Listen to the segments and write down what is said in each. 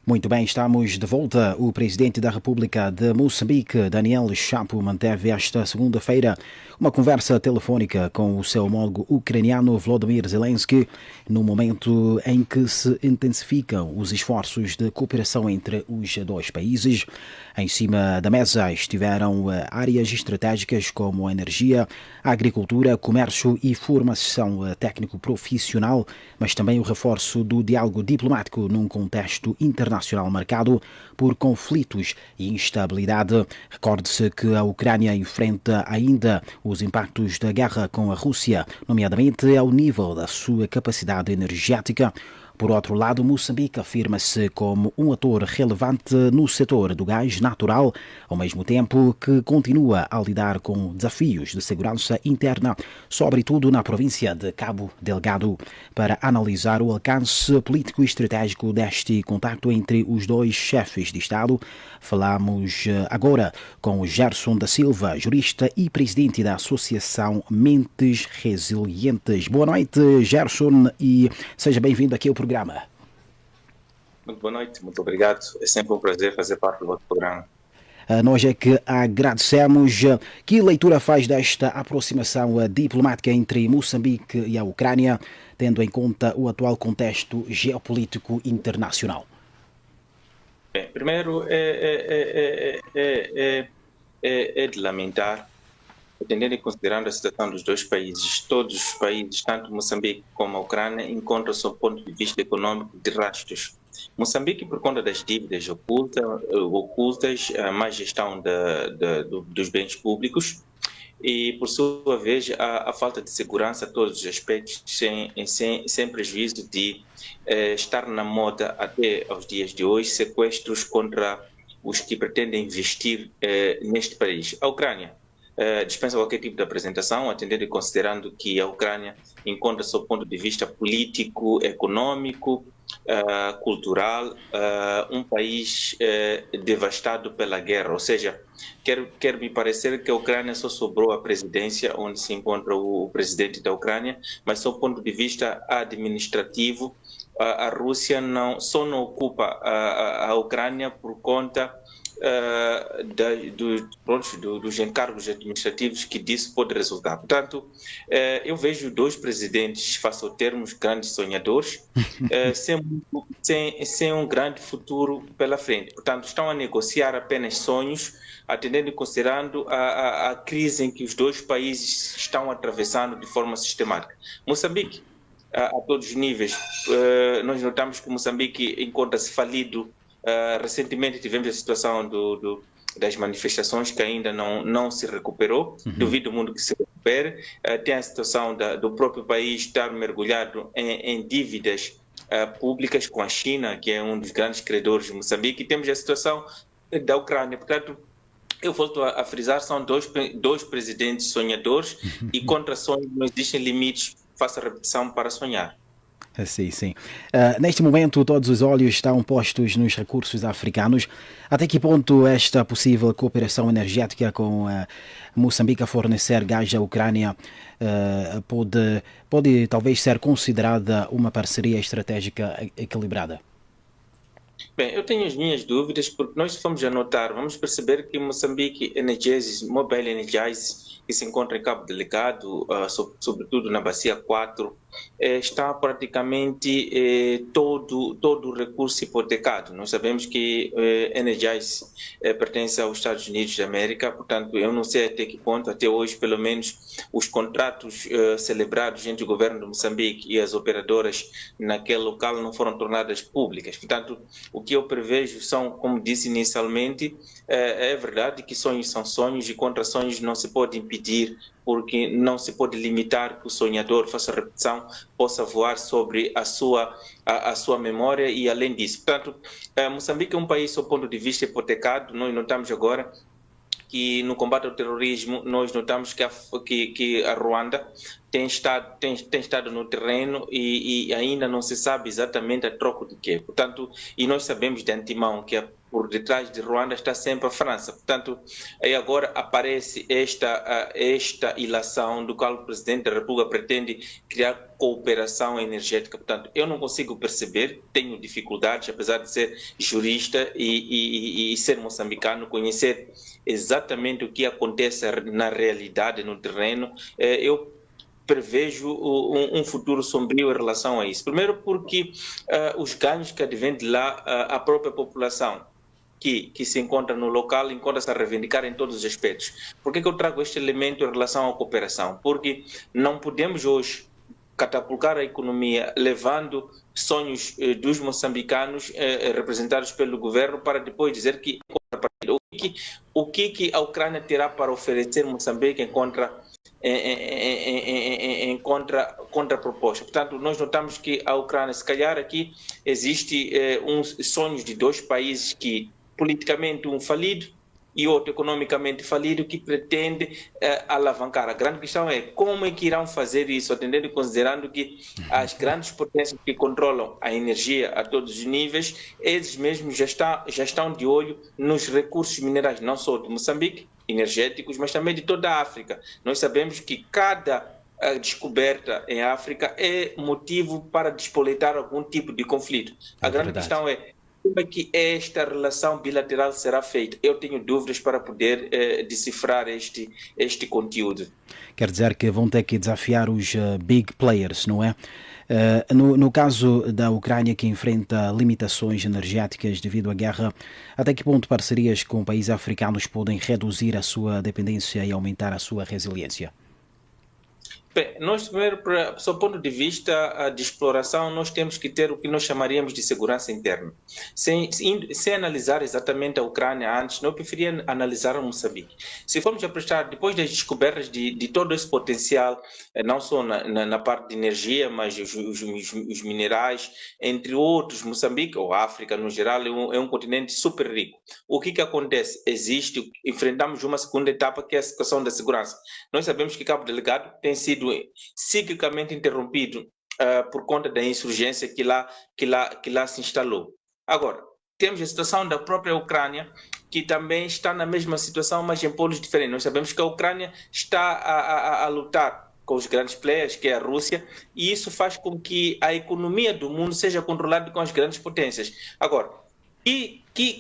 Muito bem, estamos de volta. O presidente da República de Moçambique, Daniel Chapo, manteve esta segunda-feira uma conversa telefónica com o seu homólogo ucraniano Volodymyr Zelensky, no momento em que se intensificam os esforços de cooperação entre os dois países. Em cima da mesa estiveram áreas estratégicas como a energia, a agricultura, comércio e formação técnico-profissional, mas também o reforço do diálogo diplomático num contexto internacional marcado por conflitos e instabilidade. Recorde-se que a Ucrânia enfrenta ainda os impactos da guerra com a Rússia, nomeadamente ao nível da sua capacidade energética. Por outro lado, Moçambique afirma-se como um ator relevante no setor do gás natural, ao mesmo tempo que continua a lidar com desafios de segurança interna, sobretudo na província de Cabo Delgado. Para analisar o alcance político e estratégico deste contacto entre os dois chefes de Estado, falamos agora com Gerson da Silva, jurista e presidente da Associação Mentes Resilientes. Boa noite, Gerson, e seja bem-vindo aqui ao programa. Muito boa noite, muito obrigado. É sempre um prazer fazer parte do vosso programa. Nós é que agradecemos. Que leitura faz desta aproximação diplomática entre Moçambique e a Ucrânia, tendo em conta o atual contexto geopolítico internacional? Bem, primeiro é de lamentar, tendo em considerando a situação dos dois países. Todos os países, tanto Moçambique como a Ucrânia, encontram-se do ponto de vista econômico de rastros. Moçambique, por conta das dívidas ocultas, a má gestão dos bens públicos e, por sua vez, a falta de segurança a todos os aspectos, sem prejuízo de estar na moda até aos dias de hoje sequestros contra os que pretendem investir neste país. A Ucrânia dispensa qualquer tipo de apresentação, atendendo e considerando que a Ucrânia encontra-se do ponto de vista político, econômico, cultural, um país devastado pela guerra. Ou seja, quer me parecer que a Ucrânia só sobrou a presidência, onde se encontra o presidente da Ucrânia, mas do ponto de vista administrativo, a Rússia só não ocupa a Ucrânia por conta dos encargos administrativos que disso pode resultar. Portanto, eu vejo dois presidentes, faço termos, grandes sonhadores, sem um grande futuro pela frente. Portanto, estão a negociar apenas sonhos, atendendo e considerando a crise em que os dois países estão atravessando de forma sistemática. Moçambique, a todos os níveis, nós notamos que Moçambique encontra-se falido. Recentemente tivemos a situação das manifestações que ainda não se recuperou. Duvido muito que se recupere. Tem a situação do próprio país estar mergulhado em dívidas públicas com a China, que é um dos grandes credores de Moçambique, e temos a situação da Ucrânia. Portanto, eu volto a frisar, são dois presidentes sonhadores e contra sonhos não existem limites, faço a repetição, para sonhar. Sim, sim. Neste momento, todos os olhos estão postos nos recursos africanos. Até que ponto esta possível cooperação energética com Moçambique a fornecer gás à Ucrânia pode talvez ser considerada uma parceria estratégica equilibrada? Bem, eu tenho as minhas dúvidas, porque nós fomos a notar, vamos perceber que Moçambique Mobile Energies, que se encontra em Cabo Delgado, sobretudo na Bacia 4, está praticamente todo o recurso hipotecado. Nós sabemos que Energize pertence aos Estados Unidos da América, portanto, eu não sei até que ponto, até hoje, pelo menos, os contratos celebrados entre o governo de Moçambique e as operadoras naquele local não foram tornadas públicas. Portanto, o que eu prevejo são, como disse inicialmente, é verdade que sonhos são sonhos e contra sonhos não se pode impedir, porque não se pode limitar que o sonhador, faça repetição, possa voar sobre a sua memória e além disso. Portanto, Moçambique é um país, do ponto de vista hipotecado. Nós notamos agora que no combate ao terrorismo, nós notamos que a Ruanda tem estado no terreno e ainda não se sabe exatamente a troco de quê. Portanto, e nós sabemos de antemão que por detrás de Ruanda está sempre a França. Portanto, aí agora aparece esta ilação do qual o Presidente da República pretende criar cooperação energética. Portanto, eu não consigo perceber, tenho dificuldades, apesar de ser jurista e ser moçambicano, conhecer exatamente o que acontece na realidade, no terreno. Eu prevejo um futuro sombrio em relação a isso. Primeiro porque os ganhos que advêm de lá, a própria população que se encontra no local encontra-se a reivindicar em todos os aspectos. Por que eu trago este elemento em relação à cooperação? Porque não podemos hoje catapultar a economia levando sonhos dos moçambicanos representados pelo governo para depois dizer que o que a Ucrânia terá para oferecer Moçambique em contraproposta. Portanto, nós notamos que a Ucrânia, se calhar aqui existe uns sonhos de dois países que politicamente um falido e outro economicamente falido que pretende alavancar. A grande questão é como é que irão fazer isso, atendendo e considerando que as grandes potências que controlam a energia a todos os níveis, eles mesmos já estão de olho nos recursos minerais, não só de Moçambique, energéticos, mas também de toda a África. Nós sabemos que cada descoberta em África é motivo para despoletar algum tipo de conflito. A grande questão é como é que esta relação bilateral será feita? Eu tenho dúvidas para poder decifrar este conteúdo. Quer dizer que vão ter que desafiar os big players, não é? No caso da Ucrânia, que enfrenta limitações energéticas devido à guerra, até que ponto parcerias com países africanos podem reduzir a sua dependência e aumentar a sua resiliência? Bem, nós primeiro, do ponto de vista de exploração, nós temos que ter o que nós chamaríamos de segurança interna. Sem analisar exatamente a Ucrânia antes, eu preferia analisar a Moçambique. Se formos a prestar, depois das descobertas de todo esse potencial, não só na parte de energia, mas os minerais, entre outros, Moçambique, ou África no geral, é um continente super rico. O que acontece? Enfrentamos uma segunda etapa, que é a situação da segurança. Nós sabemos que Cabo Delgado tem sido ciclicamente interrompido por conta da insurgência que lá se instalou. Agora, temos a situação da própria Ucrânia, que também está na mesma situação, mas em polos diferentes. Nós sabemos que a Ucrânia está a lutar com os grandes players, que é a Rússia, e isso faz com que a economia do mundo seja controlada com as grandes potências. Agora,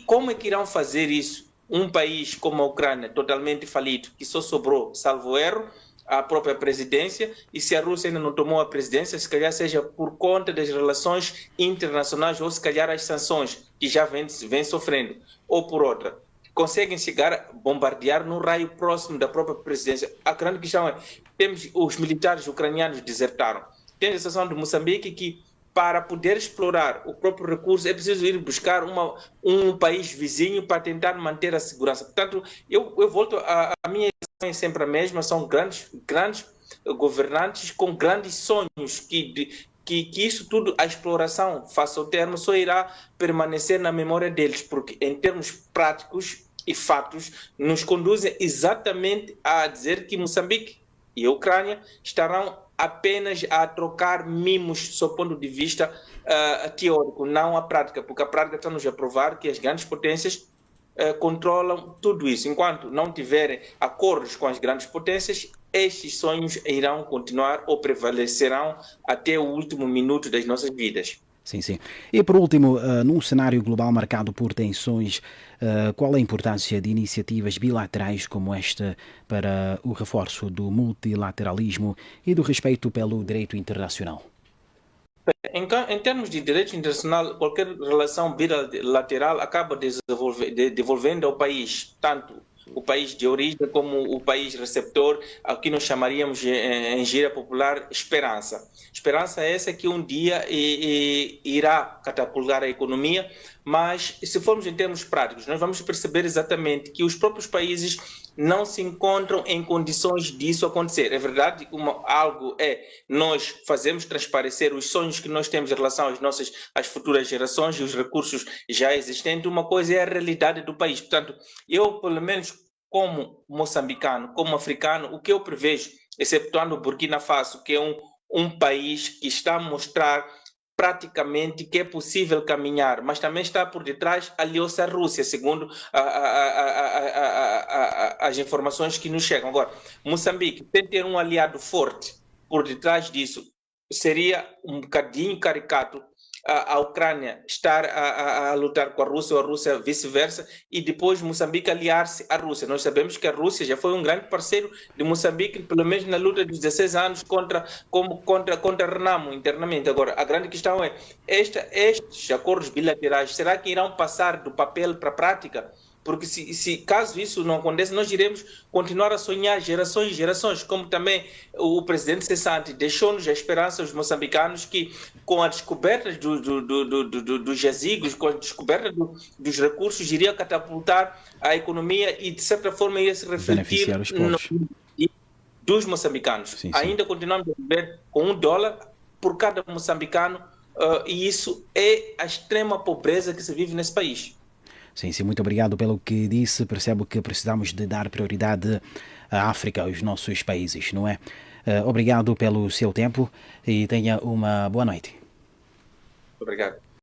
como é que irão fazer isso? Um país como a Ucrânia, totalmente falido, que só sobrou, salvo erro, a própria presidência, e se a Rússia ainda não tomou a presidência, se calhar seja por conta das relações internacionais ou se calhar as sanções que já vem sofrendo, ou por outra, conseguem chegar a bombardear no raio próximo da própria presidência. A grande questão é, os militares ucranianos desertaram. Tem a situação de Moçambique que, para poder explorar o próprio recurso, é preciso ir buscar um país vizinho para tentar manter a segurança. Portanto, eu volto a minha é sempre a mesma, são grandes governantes com grandes sonhos que isso tudo, a exploração face ao termo, só irá permanecer na memória deles, porque em termos práticos e fatos nos conduzem exatamente a dizer que Moçambique e a Ucrânia estarão apenas a trocar mimos do ponto de vista teórico, não a prática, porque a prática está-nos a provar que as grandes potências controlam tudo isso. Enquanto não tiverem acordos com as grandes potências, estes sonhos irão continuar ou prevalecerão até o último minuto das nossas vidas. Sim, sim. E por último, num cenário global marcado por tensões, qual a importância de iniciativas bilaterais como esta para o reforço do multilateralismo e do respeito pelo direito internacional? Em termos de direito internacional, qualquer relação bilateral acaba devolvendo ao país, tanto o país de origem como o país receptor, aqui nós chamaríamos em gíria popular esperança. Esperança é essa que um dia irá catapultar a economia, mas se formos em termos práticos, nós vamos perceber exatamente que os próprios países não se encontram em condições disso acontecer. É verdade, algo é nós fazemos transparecer os sonhos que nós temos em relação às futuras gerações e os recursos já existentes. Uma coisa é a realidade do país. Portanto, eu, pelo menos como moçambicano, como africano, o que eu prevejo, exceptuando o Burkina Faso, que é um país que está a mostrar praticamente que é possível caminhar, mas também está por detrás aliou-se à Rússia, segundo as informações que nos chegam. Agora, Moçambique tem que ter um aliado forte por detrás disso. Seria um bocadinho caricato a Ucrânia estar a lutar com a Rússia ou a Rússia vice-versa e depois Moçambique aliar-se à Rússia. Nós sabemos que a Rússia já foi um grande parceiro de Moçambique, pelo menos na luta dos 16 anos contra Renamo internamente. Agora, a grande questão é, estes acordos bilaterais, será que irão passar do papel para a prática? Porque caso isso não aconteça, nós iremos continuar a sonhar gerações e gerações, como também o presidente cessante deixou-nos a esperança aos moçambicanos que, com a descoberta dos jazigos, com a descoberta dos recursos, iria catapultar a economia e, de certa forma, ia se refletir dos moçambicanos. Sim. Ainda continuamos a viver com $1 por cada moçambicano e isso é a extrema pobreza que se vive nesse país. Sim, muito obrigado pelo que disse. Percebo que precisamos de dar prioridade à África, aos nossos países, não é? Obrigado pelo seu tempo e tenha uma boa noite. Obrigado.